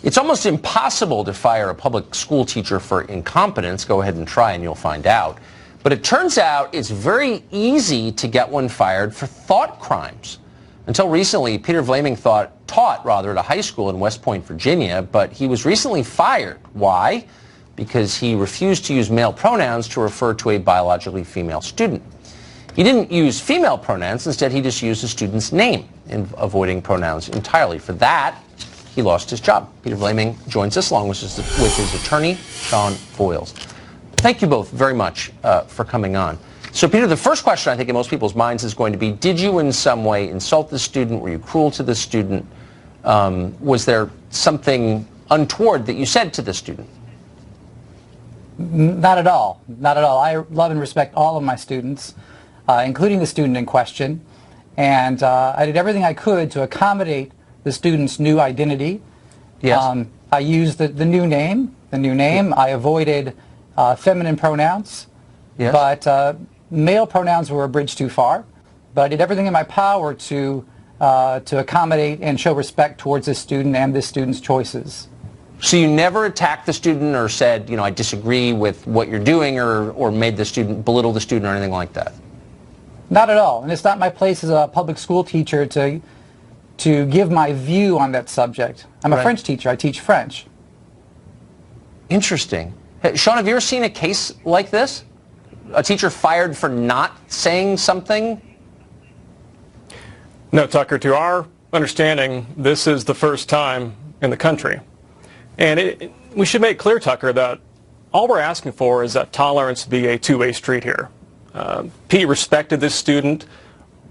It's almost impossible to fire a public school teacher for incompetence. Go ahead and try and you'll find out. But it turns out it's very easy to get one fired for thought crimes. Until recently, Peter Vlaming taught at a high school in West Point, Virginia, but he was recently fired. Why? Because he refused to use male pronouns to refer to a biologically female student. He didn't use female pronouns. Instead, he just used the student's name, avoiding pronouns entirely. For that, he lost his job. Peter Vlaming joins us along with his attorney, Sean Boyles. Thank you both very much for coming on. So, Peter, the first question I think in most people's minds is going to be, did you in some way insult the student? Were you cruel to the student? Was there something untoward that you said to the student? Not at all. Not at all. I love and respect all of my students, including the student in question. And I did everything I could to accommodate the student's new identity. Yes. I used the new name. I avoided feminine pronouns. Yes. But male pronouns were a bridge too far. But I did everything in my power to accommodate and show respect towards this student and this student's choices. So you never attacked the student or said, I disagree with what you're doing, or made the student, belittle the student or anything like that? Not at all. And it's not my place as a public school teacher to give my view on that subject. I'm a French teacher. I teach French. Interesting. Hey, Sean, have you ever seen a case like this? A teacher fired for not saying something? No, Tucker. To our understanding, this is the first time in the country. And we should make clear, Tucker, that all we're asking for is that tolerance be a two-way street here. Pete respected this student.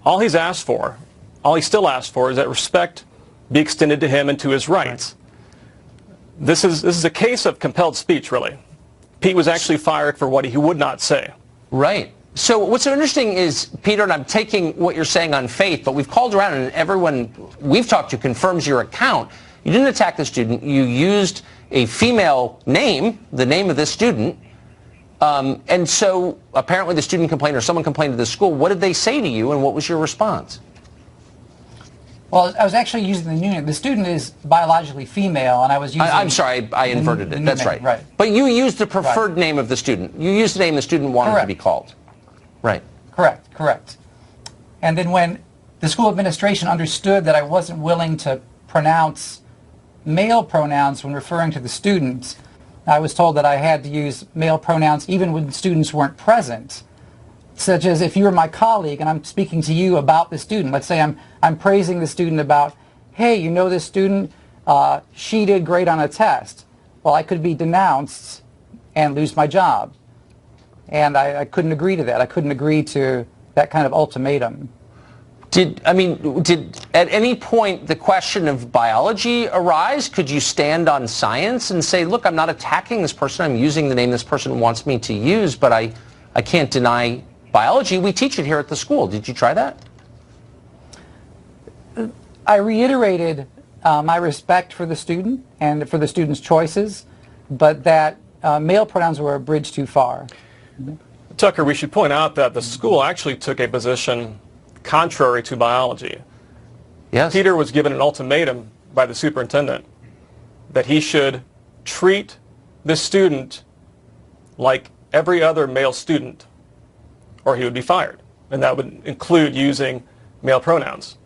All he still asks for is that respect be extended to him and to his rights. Right. This is a case of compelled speech, really. Pete was actually fired for what he would not say. Right. So what's so interesting is, Peter, and I'm taking what you're saying on faith, but we've called around and everyone we've talked to confirms your account. You didn't attack the student. You used a female name, the name of this student. And so apparently the student complained or someone complained to the school. What did they say to you and what was your response? Well, I was actually using the new name. The student is biologically female, and I was using... I'm sorry, I inverted it. That's right. Right. But you used the preferred name of the student. You used the name the student wanted to be called. Right. Correct. And then when the school administration understood that I wasn't willing to pronounce male pronouns when referring to the students, I was told that I had to use male pronouns even when students weren't present. Such as if you were my colleague and I'm speaking to you about the student. Let's say I'm praising the student about, hey, you know this student, she did great on a test. Well, I could be denounced and lose my job. And I couldn't agree to that. I couldn't agree to that kind of ultimatum. Did at any point the question of biology arise? Could you stand on science and say, look, I'm not attacking this person. I'm using the name this person wants me to use, but I can't deny biology. We teach it here at the school. Did you try that? I reiterated my respect for the student and for the student's choices, but that male pronouns were a bridge too far. Tucker, we should point out that the school actually took a position contrary to biology. Yes. Peter was given an ultimatum by the superintendent that he should treat this student like every other male student, or he would be fired. And that would include using male pronouns.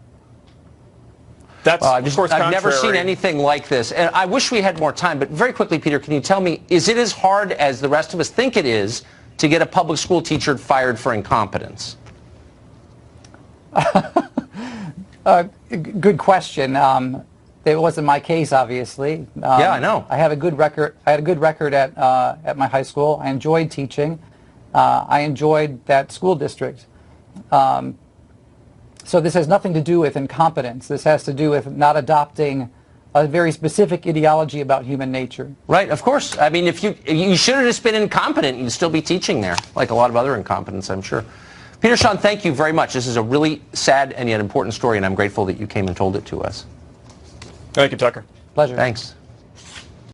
That's, of course, I've never seen anything like this. And I wish we had more time, but very quickly, Peter, can you tell me, is it as hard as the rest of us think it is to get a public school teacher fired for incompetence? Good question. It wasn't my case, obviously. Yeah, I know. I have a good record. I had a good record at my high school. I enjoyed teaching. I enjoyed that school district. So this has nothing to do with incompetence. This has to do with not adopting a very specific ideology about human nature. Right, of course. I mean, if you should have just been incompetent, you'd still be teaching there, like a lot of other incompetents, I'm sure. Peter, Sean, thank you very much. This is a really sad and yet important story, and I'm grateful that you came and told it to us. Thank you, Tucker. Pleasure. Thanks.